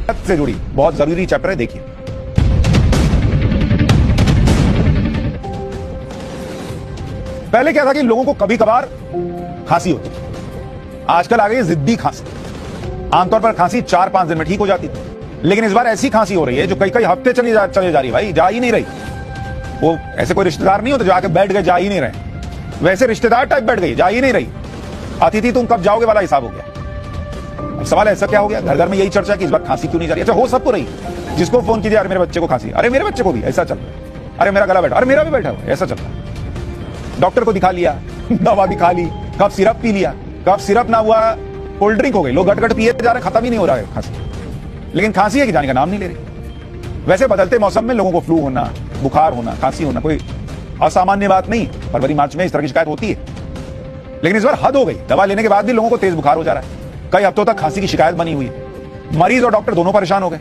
से जुड़ी बहुत जरूरी चैप्टर है, देखिए। पहले क्या था कि लोगों को कभी कभार खांसी होती, आजकल आ गई जिद्दी खांसी। आमतौर पर खांसी 4-5 दिन में ठीक हो जाती थी, लेकिन इस बार ऐसी खांसी हो रही है जो कई कई हफ्ते चले जा रही है भाई, जा ही नहीं रही। वो ऐसे कोई रिश्तेदार नहीं होते जो आके बैठ गए जा ही नहीं रहे, वैसे रिश्तेदार टाइप बैठ गई, जा ही नहीं रही। अतिथि तुम कब जाओगे वाला हिसाब हो गया। अब सवाल ऐसा क्या हो गया, घर घर में यही चर्चा कि इस बार खांसी क्यों नहीं जा रही। अच्छा, हो सबको रही, जिसको फोन कीजिए अरे मेरे बच्चे को खांसी, अरे मेरे बच्चे को भी ऐसा चल रहा है, अरे मेरा गला बैठा, अरे मेरा भी बैठा हुआ, ऐसा चल रहा है। डॉक्टर को दिखा लिया, दवा भी खा ली, कब सिरप पी लिया, कब सिरप ना हुआ कोल्ड ड्रिंक हो गई, लोग गट पिए जा रहे, खत्म ही नहीं हो रहा है खांसी। लेकिन खांसी है कि जाने का नाम नहीं ले रही। वैसे बदलते मौसम में लोगों को फ्लू होना, बुखार होना, खांसी होना कोई असामान्य बात नहीं, फरवरी मार्च में इस तरह की शिकायत होती है। लेकिन इस बार हद हो गई, दवा लेने के बाद भी लोगों को तेज बुखार हो जा रहा है, कई हफ्तों तक खांसी की शिकायत बनी हुई है। मरीज और डॉक्टर दोनों परेशान हो गए,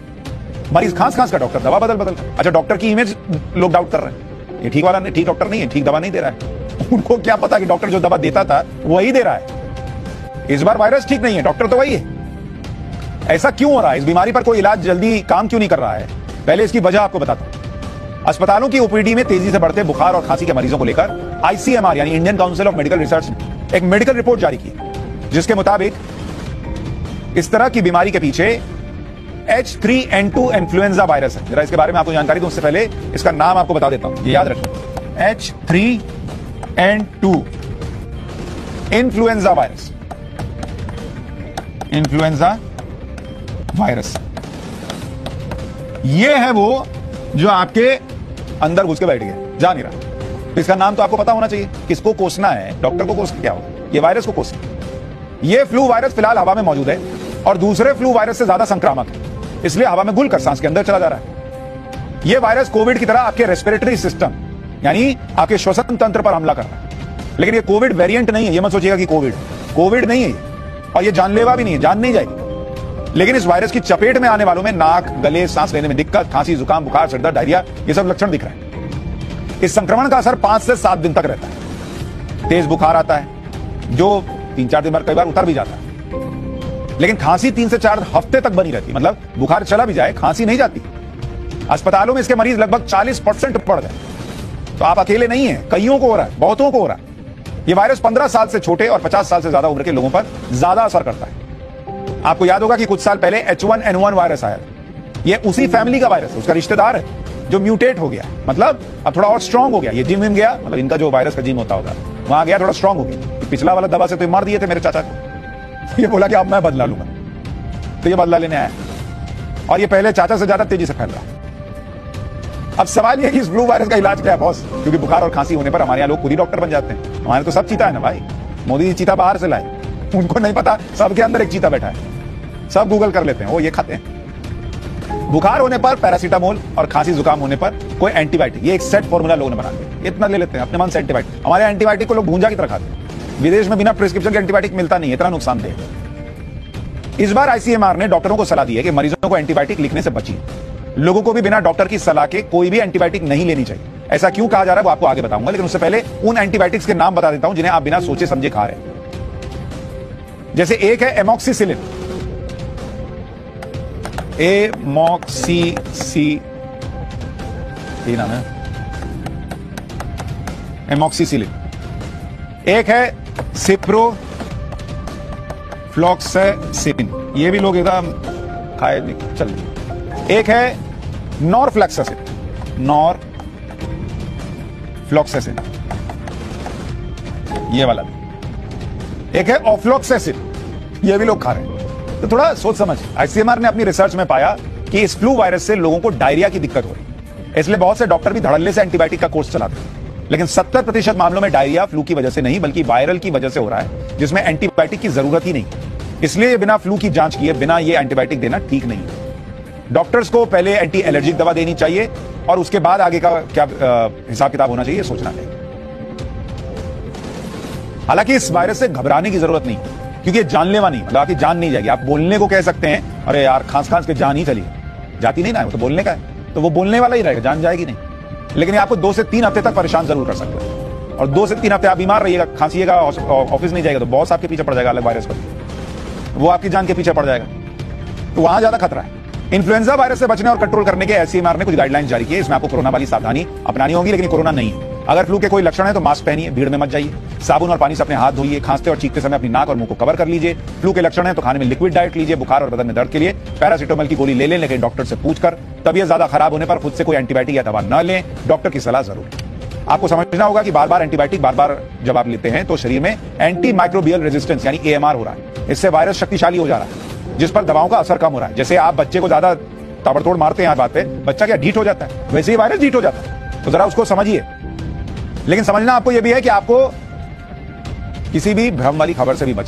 मरीज खांस खांस का, डॉक्टर दवा बदल बदल। अच्छा, डॉक्टर की इमेज लोग डाउट कर रहे हैं, ये ठीक वाला नहीं, ठीक डॉक्टर नहीं है, ठीक दवा नहीं दे रहा है। उनको क्या पता कि डॉक्टर जो दवा देता था वही दे रहा है। इस बार वायरस ठीक नहीं है, डॉक्टर तो वही है। ऐसा क्यों हो रहा है, इस बीमारी पर कोई इलाज जल्दी काम क्यों नहीं कर रहा है, पहले इसकी वजह आपको बताता हूं। अस्पतालों की ओपीडी में तेजी से बढ़ते बुखार और खांसी के मरीजों को लेकर आईसीएमआर यानी Indian council of medical research ने एक मेडिकल रिपोर्ट जारी की, जिसके मुताबिक इस तरह की बीमारी के पीछे H3N2 इन्फ्लुएंजा वायरस है। जरा इसके बारे में आपको जानकारी दूं उससे पहले इसका नाम आपको बता देता हूं, ये याद रखें, H3N2 influenza virus, influenza virus. ये है वो जो आपके अंदर घुस के बैठ गया, जा नहीं रहा। तो इसका नाम तो आपको पता होना चाहिए, किसको कोसना है, डॉक्टर को कोसना क्या होगा, ये वायरस को कोसना। ये फ्लू वायरस फिलहाल हवा में मौजूद है और दूसरे फ्लू वायरस से ज्यादा संक्रामक है, इसलिए हवा में घुलकर सांस के अंदर चला जा रहा है। यह वायरस कोविड की तरह आपके रेस्पिरेटरी सिस्टम यानी आपके श्वसन तंत्र पर हमला कर रहा है। लेकिन ये कोविड वेरिएंट नहीं है, ये मत सोचिएगा कि कोविड नहीं है, और ये जानलेवा भी नहीं है, जान नहीं जाएगी। लेकिन इस वायरस की चपेट में आने वालों में नाक, गले, सांस लेने में दिक्कत, खांसी, जुकाम, बुखार, सिरदर्द, डायरिया, ये सब लक्षण दिख रहे हैं। इस संक्रमण का असर 5 से 7 दिन तक रहता है। तेज बुखार आता है जो 3-4 दिन बाद कई बार उतर भी जाता है, लेकिन खांसी 3 से 4 हफ्ते तक बनी रहती है। मतलब बुखार चला भी जाए, खांसी नहीं जाती। अस्पतालों में इसके मरीज लगभग 40% बढ़ गए। तो आप अकेले नहीं है, कईयों को हो रहा है, बहुतों को हो रहा है। यह वायरस 15 साल से छोटे और 50 साल से ज्यादा उम्र के लोगों पर ज्यादा असर करता है। आपको याद होगा कि कुछ साल पहले H1N1 वायरस आया, ये उसी फैमिली का वायरस है, उसका रिश्तेदार है जो म्यूटेट हो गया, मतलब अब थोड़ा और स्ट्रांग हो गया। ये जिम गया, मतलब इनका जो वायरस का जिम होता होगा वहां गया, थोड़ा स्ट्रांग हो गया। पिछला वाला दवा से तो मार दिए थे मेरे चाचा को, ये बोला कि अब मैं बदला लूंगा, तो ये बदला लेने आया और ये पहले चाचा से ज्यादा तेजी से फैल रहा है। अब सवाल ये कि इस फ्लू वायरस का इलाज क्या है बॉस, क्योंकि बुखार और खांसी होने पर हमारे यहाँ लोग खुद ही डॉक्टर बन जाते हैं। हमारे तो सब चीता है ना भाई, मोदी जी चीता बाहर से लाए, उनको नहीं पता सबके अंदर एक चीता बैठा है, सब गूगल कर लेते हैं, वो ये खाते हैं। बुखार होने पर पैरासीटामोल और खांसी जुकाम होने पर कोई एंटीबायोटिक, ये एक सेट फॉर्मूला लोगों ने बना दिया, इतना ले लेते हैं अपने मन से एंटीबायोटिक। हमारे एंटीबायोटिक को लोग भूंजा की तरह खाते हैं, विदेश में बिना प्रिस्क्रिप्शन के एंटीबायोटिक मिलता नहीं है, इतना नुकसानदेह। इस बार आईसीएमआर ने डॉक्टरों को सलाह दी है कि मरीजों को एंटीबायोटिक लिखने से बचिए। लोगों को भी बिना डॉक्टर की सलाह के कोई भी एंटीबायोटिक नहीं लेनी चाहिए। ऐसा क्यों कहा जा रहा है वो आपको आगे बताऊंगा, लेकिन उससे पहले उन एंटीबायोटिक्स के नाम बता देता हूं जिन्हें आप बिना सोचे समझे खा रहे हैं। जैसे एक है एमॉक्सिसिलिन, ये नाम है एमॉक्सिसिलिन। एक है सिप्रोफ्लॉक्सासिन, ये भी लोग एकदम खाए चल। एक है नॉरफ्लैक्सासिन, नॉरफ्लॉक्सासिन ये वाला भी। एक है ऑफ्लॉक्सासिन, ये भी लोग खा रहे हैं। तो थोड़ा सोच समझ। आईसीएमआर ने अपनी रिसर्च में पाया कि इस फ्लू वायरस से लोगों को डायरिया की दिक्कत हो रही है, इसलिए बहुत से डॉक्टर भी धड़ल्ले से एंटीबायोटिक का कोर्स चलाते हैं। लेकिन 70% मामलों में डायरिया फ्लू की वजह से नहीं बल्कि वायरल की वजह से हो रहा है, जिसमें एंटीबायोटिक की जरूरत ही नहीं। इसलिए बिना फ्लू की जांच किए बिना ये एंटीबायोटिक देना ठीक नहीं है। डॉक्टर्स को पहले एंटी एलर्जिक दवा देनी चाहिए और उसके बाद आगे का क्या हिसाब किताब होना चाहिए सोचना चाहिए। हालांकि इस वायरस से घबराने की जरूरत नहीं, क्योंकि ये जानलेवा नहीं, मतलब आपकी जान नहीं जाएगी। आप बोलने को कह सकते हैं अरे यार खांस खांस के जान ही चली, जाती नहीं ना, वो तो बोलने का है, तो वो बोलने वाला ही रहेगा, जान जाएगी नहीं। लेकिन ये आपको 2 से 3 हफ्ते तक परेशान जरूर कर सकते हैं, और 2 से 3 हफ्ते आप बीमार रहिएगा, खांसीएगा, ऑफिस नहीं जाएगा, तो बॉस आपके पीछे पड़ जाएगा अलग वायरस पर, वो आपकी जान के पीछे पड़ जाएगा, तो वहां ज्यादा खतरा है। इन्फ्लुएंजा वायरस से बचने और कंट्रोल करने के एससीएमआर ने कुछ गाइडलाइंस जारी की है। इसमें आपको कोरोना वाली सावधानी अपनानी होगी, लेकिन कोरोना नहीं है। अगर फ्लू के कोई लक्षण है तो मास्क पहनिए, भीड़ में मत जाइए, साबुन और पानी से अपने हाथ धोइए, खांसते और चीखते समय अपनी नाक और मुंह को कवर कर लीजिए। फ्लू के लक्षण है तो खाने में लिक्विड डाइट लीजिए। बुखार और बदन में दर्द के लिए पैरासीटामोल की गोली ले लें, लेकिन डॉक्टर से पूछकर। तबीयत ज्यादा खराब होने पर खुद से कोई एंटीबायोटिक या दवा न लें, डॉक्टर की सलाह जरूर। आपको समझना होगा कि बार बार एंटीबायोटिक बार जब आप लेते हैं तो शरीर में एंटी माइक्रोबियल रेजिस्टेंस यानी एएमआर हो रहा है। इससे वायरस शक्तिशाली हो जा रहा है, जिस पर दवाओं का असर कम हो रहा है। जैसे आप बच्चे को ज्यादा ताबड़तोड़ मारते हैं, बात पे बच्चा क्या ढीठ हो जाता है, वैसे ही वायरस ढीठ हो जाता है। तो जरा उसको समझिए। लेकिन समझना आपको यह भी है कि आपको किसी भी भ्रम वाली खबर से भी बचना